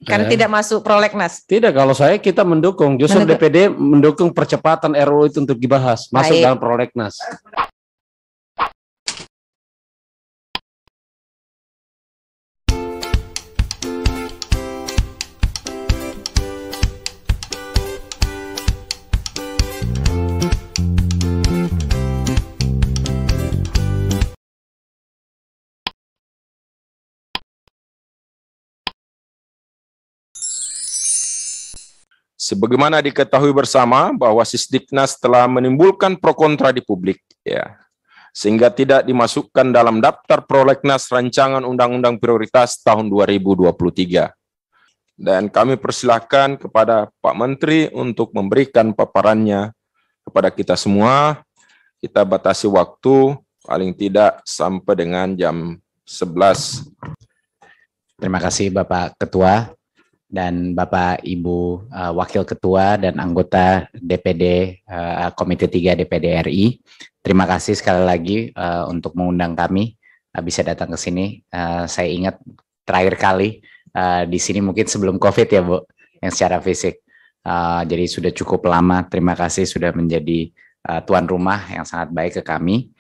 Karena tidak masuk prolegnas. Tidak, kalau kita mendukung. Justru DPD mendukung percepatan RUU itu untuk dibahas, masuk dalam prolegnas. Sebagaimana diketahui bersama bahwa Sisdiknas telah menimbulkan pro kontra di publik, ya, sehingga tidak dimasukkan dalam daftar prolegnas rancangan undang-undang prioritas tahun 2023. Dan kami persilahkan kepada Pak Menteri untuk memberikan paparannya kepada kita semua. Kita batasi waktu paling tidak sampai dengan jam 11. Terima kasih Bapak Ketua dan Bapak Ibu Wakil Ketua dan anggota DPD Komite 3 DPD RI. Terima kasih sekali lagi untuk mengundang kami bisa datang ke sini. Saya ingat terakhir kali di sini mungkin sebelum COVID ya Bu, yang secara fisik. Jadi sudah cukup lama. Terima kasih sudah menjadi tuan rumah yang sangat baik ke kami.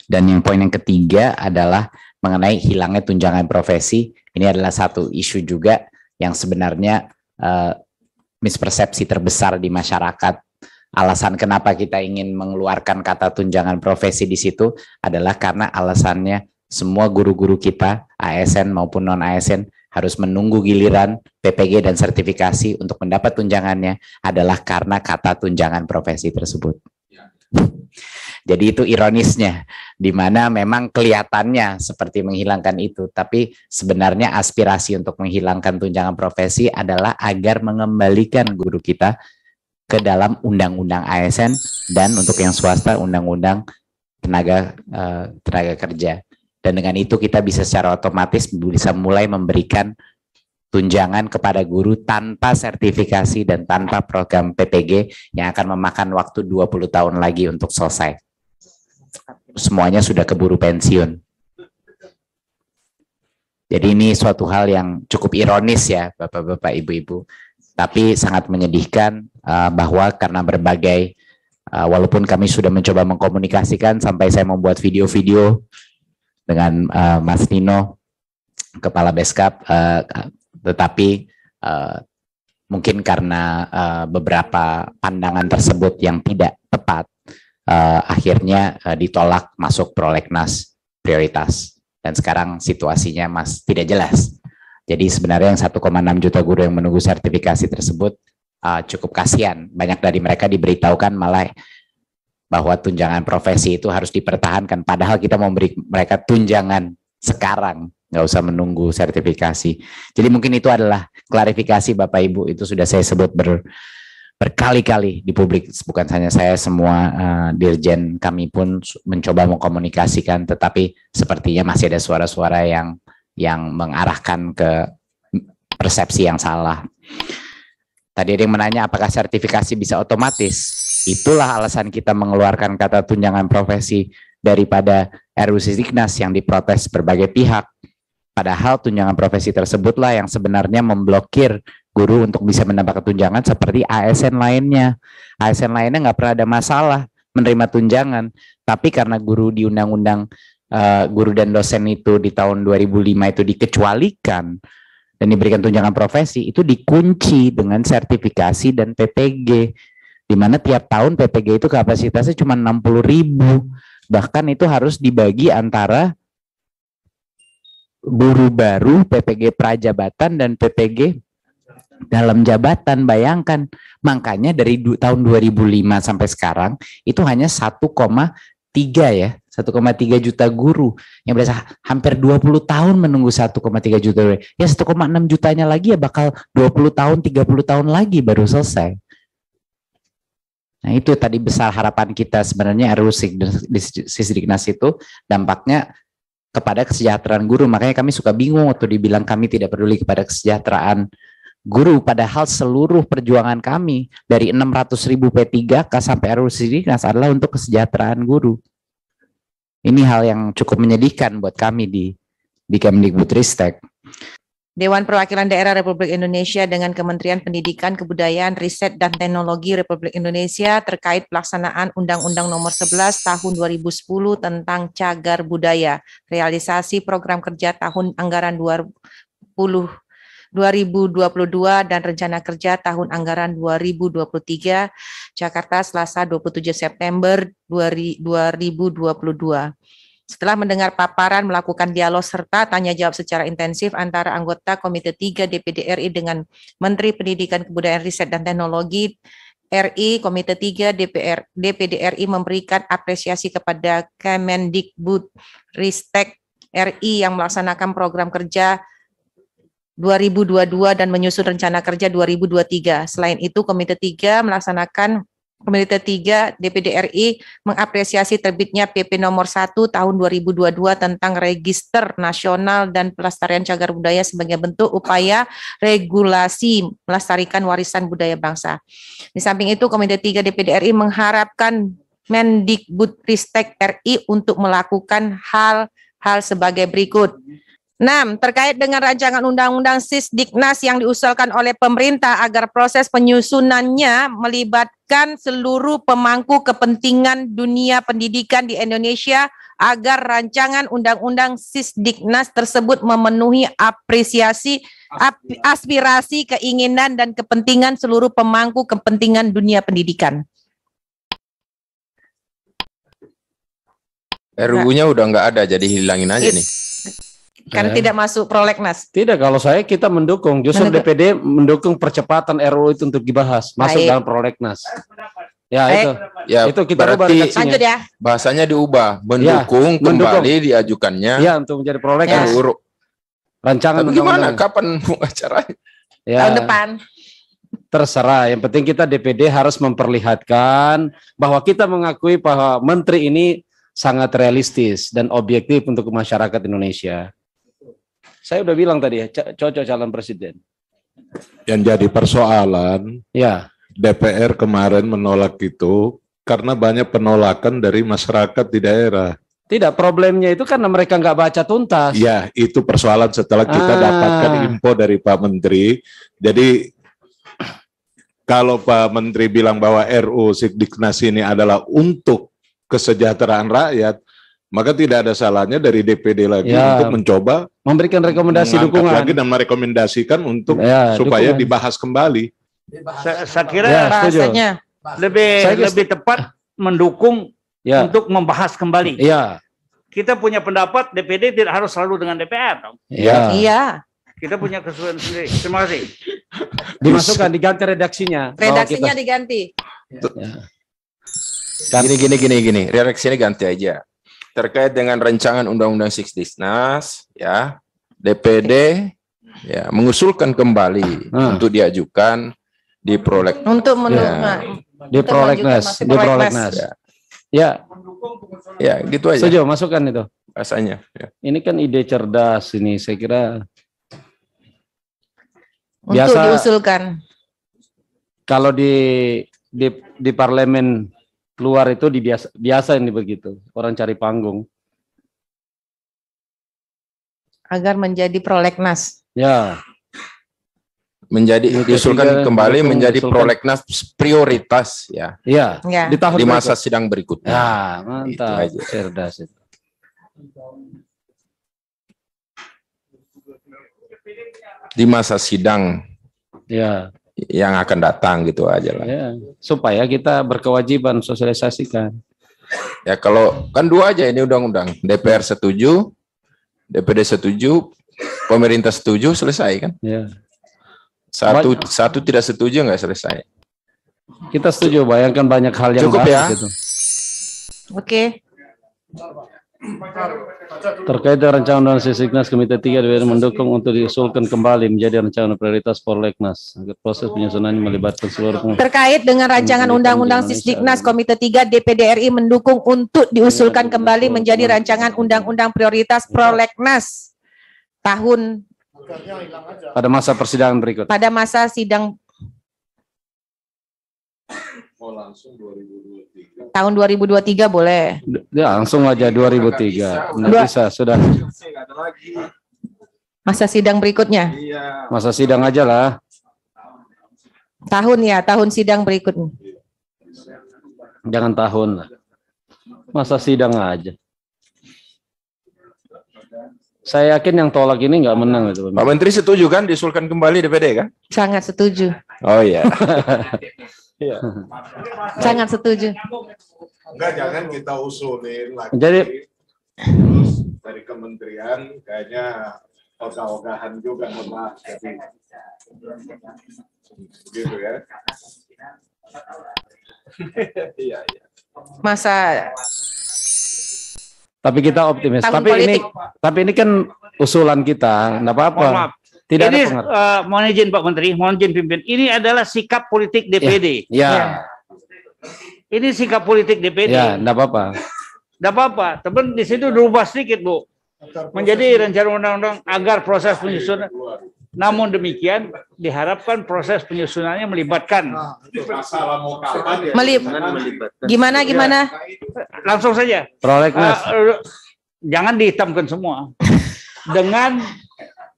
Dan yang poin yang ketiga adalah mengenai hilangnya tunjangan profesi. Ini adalah satu isu juga yang sebenarnya mispersepsi terbesar di masyarakat. Alasan kenapa kita ingin mengeluarkan kata tunjangan profesi di situ adalah karena alasannya semua guru-guru kita, ASN maupun non-ASN, harus menunggu giliran PPG dan sertifikasi untuk mendapat tunjangannya adalah karena kata tunjangan profesi tersebut. Jadi itu ironisnya, di mana memang kelihatannya seperti menghilangkan itu, tapi sebenarnya aspirasi untuk menghilangkan tunjangan profesi adalah agar mengembalikan guru kita ke dalam undang-undang ASN dan untuk yang swasta undang-undang tenaga kerja. Dan dengan itu kita bisa secara otomatis bisa mulai memberikan tunjangan kepada guru tanpa sertifikasi dan tanpa program PPG yang akan memakan waktu 20 tahun lagi untuk selesai. Semuanya sudah keburu pensiun. Jadi ini suatu hal yang cukup ironis ya Bapak-bapak, Ibu-ibu. Tapi sangat menyedihkan bahwa karena berbagai, walaupun kami sudah mencoba mengkomunikasikan sampai saya membuat video-video dengan Mas Nino, Kepala Beskap, tetapi mungkin karena beberapa pandangan tersebut yang tidak tepat, akhirnya ditolak masuk prolegnas prioritas. Dan sekarang situasinya tidak jelas. Jadi sebenarnya yang 1,6 juta guru yang menunggu sertifikasi tersebut cukup kasihan. Banyak dari mereka diberitahukan malah bahwa tunjangan profesi itu harus dipertahankan. Padahal kita mau beri mereka tunjangan sekarang, nggak usah menunggu sertifikasi. Jadi mungkin itu adalah klarifikasi Bapak Ibu, itu sudah saya sebut berkali-kali di publik, bukan hanya saya, semua dirjen kami pun mencoba mengkomunikasikan, tetapi sepertinya masih ada suara-suara yang mengarahkan ke persepsi yang salah. Tadi ada yang menanya apakah sertifikasi bisa otomatis. Itulah alasan kita mengeluarkan kata tunjangan profesi daripada RUU Sisdiknas yang diprotes berbagai pihak. Padahal tunjangan profesi tersebutlah yang sebenarnya memblokir guru untuk bisa mendapatkan tunjangan seperti ASN lainnya. ASN lainnya nggak pernah ada masalah menerima tunjangan, tapi karena guru di undang-undang guru dan dosen itu di tahun 2005 itu dikecualikan dan diberikan tunjangan profesi, itu dikunci dengan sertifikasi dan PPG, di mana tiap tahun PPG itu kapasitasnya cuma 60.000, bahkan itu harus dibagi antara guru baru, PPG prajabatan dan PPG dalam jabatan. Bayangkan, makanya dari tahun 2005 sampai sekarang itu hanya 1,3 ya, 1,3 juta guru yang berasa hampir 20 tahun menunggu 1,3 juta. Ya 1,6 jutanya lagi ya bakal 20 tahun, 30 tahun lagi baru selesai. Nah itu tadi besar harapan kita sebenarnya RUU Sisdiknas itu dampaknya kepada kesejahteraan guru. Makanya kami suka bingung waktu dibilang kami tidak peduli kepada kesejahteraan guru, padahal seluruh perjuangan kami dari 600.000 P3K sampai RUU Sisdiknas adalah untuk kesejahteraan guru. Ini hal yang cukup menyedihkan buat kami di Kemdikbudristek. Dewan Perwakilan Daerah Republik Indonesia dengan Kementerian Pendidikan, Kebudayaan, Riset, dan Teknologi Republik Indonesia terkait pelaksanaan Undang-Undang Nomor 11 Tahun 2010 tentang Cagar Budaya, realisasi program kerja tahun anggaran 2022 dan rencana kerja tahun anggaran 2023, Jakarta, Selasa 27 September 2022. Setelah mendengar paparan, melakukan dialog serta tanya jawab secara intensif antara anggota Komite 3 DPD RI dengan Menteri Pendidikan, Kebudayaan, Riset, dan Teknologi RI, Komite 3 DPD RI memberikan apresiasi kepada Kemendikbudristek RI yang melaksanakan program kerja 2022 dan menyusun rencana kerja 2023. Selain itu, Komite 3 DPD RI mengapresiasi terbitnya PP nomor 1 tahun 2022 tentang Register Nasional dan Pelestarian Cagar Budaya sebagai bentuk upaya regulasi melestarikan warisan budaya bangsa. Di samping itu, Komite 3 DPD RI mengharapkan Mendikbudristek RI untuk melakukan hal-hal sebagai berikut. 6. Terkait dengan rancangan undang-undang Sisdiknas yang diusulkan oleh pemerintah agar proses penyusunannya melibatkan seluruh pemangku kepentingan dunia pendidikan di Indonesia agar rancangan undang-undang Sisdiknas tersebut memenuhi aspirasi, keinginan, dan kepentingan seluruh pemangku kepentingan dunia pendidikan. RUU-nya udah nggak ada, jadi hilangin aja nih. Karena tidak masuk prolegnas. Tidak, kalau kita mendukung. Justru DPD mendukung percepatan RUU itu untuk dibahas, masuk dalam prolegnas. Ya, itu. Ya, itu kita rubah redaksinya. Lanjut ya. Bahasanya diubah, mendukung kembali diajukannya. Ya, untuk menjadi prolegnas. Rancangan. Tapi gimana? Kapan acaranya? Ya, tahun depan. Terserah. Yang penting kita DPD harus memperlihatkan bahwa kita mengakui bahwa menteri ini sangat realistis dan objektif untuk masyarakat Indonesia. Saya udah bilang tadi ya, cocok calon presiden. Yang jadi persoalan, ya, DPR kemarin menolak itu karena banyak penolakan dari masyarakat di daerah. Tidak, problemnya itu karena mereka nggak baca tuntas. Ya, itu persoalan setelah kita dapatkan info dari Pak Menteri. Jadi kalau Pak Menteri bilang bahwa RUU Sisdiknas ini adalah untuk kesejahteraan rakyat, maka tidak ada salahnya dari DPD lagi untuk mencoba memberikan rekomendasi dukungan lagi dan merekomendasikan untuk supaya dibahas kembali. Saya kira bahasanya lebih tepat mendukung untuk membahas kembali. Iya. Kita punya pendapat DPD tidak harus selalu dengan DPR. Iya. Kita punya kesulitan sendiri. Terima kasih. Dimasukkan, diganti redaksinya. Redaksinya diganti. Gini. Redaksinya ganti aja. Terkait dengan rancangan Undang-Undang Sisdiknas, ya, DPD mengusulkan kembali untuk diajukan di prolegnas. Untuk di prolegnas, Ya, gitu aja. Setuju, masukkan itu. Bahasanya. Ya. Ini kan ide cerdas ini, saya kira. Untuk diusulkan. Kalau di parlemen luar itu biasa ini begitu, orang cari panggung agar menjadi prolegnas. Ya, diusulkan kembali menjadi prolegnas prioritas ya. Iya. Di masa sidang berikutnya. Ya, mantap. Cerdas itu. Di masa sidang. Ya. Yang akan datang gitu aja lah. Ya, supaya kita berkewajiban sosialisasikan. Ya kalau kan dua aja ini undang-undang. DPR setuju, DPD setuju, pemerintah setuju, selesai kan? Ya. Satu tidak setuju nggak selesai. Kita setuju, bayangkan banyak hal yang cukup ya. Gitu. Oke. Terkait dengan rancangan undang-undang Sisdiknas, Komite 3 DPR mendukung untuk diusulkan kembali menjadi rancangan prioritas prolegnas agar proses penyusunannya melibatkan seluruh terkait dengan rancangan undang-undang Sisdiknas, Komite 3 DPD RI mendukung untuk diusulkan kembali menjadi rancangan undang-undang prioritas prolegnas tahun pada masa persidangan berikut. Pada masa sidang tahun 2023 boleh. Ya, langsung aja 2003. Nggak bisa, sudah. Masa sidang berikutnya. Masa sidang aja lah. Tahun sidang berikutnya. Jangan tahun lah. Masa sidang aja. Saya yakin yang tolak ini nggak menang itu. Pak Menteri setuju kan diusulkan kembali DPD kan? Sangat setuju. Oh iya. Sangat setuju. Enggak, jangan kita usulin lagi. Jadi Terus dari kementerian kayaknya ogah-ogahan juga membahas. Jadi begitu ya. Iya. Masa tapi kita optimis. Tahun Tapi ini kan usulan kita, enggak apa-apa. Mohon maaf. Tidak Ini ada pengaruh. mohon izin Pak Menteri, mohon izin pimpin. Ini adalah sikap politik DPD. Ya, Ini sikap politik DPD. ya, enggak apa-apa. Tidak apa-apa, tapi di situ dirubah sedikit, Bu. Menjadi rencana undang-undang agar proses penyusunan. Namun demikian, diharapkan proses penyusunannya melibatkan. Masalah mau kapan ya? Gimana? Langsung saja. Prolegnas. Jangan dihitamkan semua. Dengan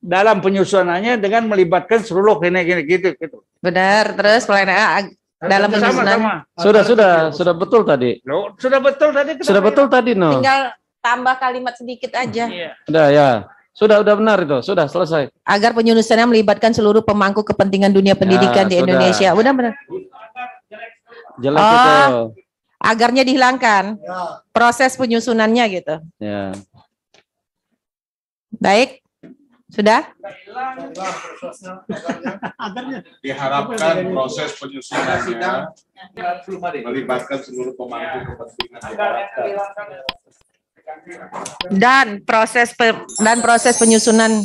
dalam penyusunannya dengan melibatkan seluruh gini gitu. Benar, terus pelayanan dalam penyusunan. Sama-sama. Sudah betul tadi. Loh, sudah betul tadi. Sudah betul tadi, no. Tinggal tambah kalimat sedikit aja. Iya. Udah ya. Sudah benar itu. Sudah selesai. Agar penyusunannya melibatkan seluruh pemangku kepentingan dunia pendidikan di sudah. Indonesia. Udah benar. Jelas itu. Agarnya dihilangkan. Proses penyusunannya gitu. Ya. Baik. Sudah? Diharapkan proses penyusunannya melibatkan seluruh pemangku kepentingan. Dan proses penyusunan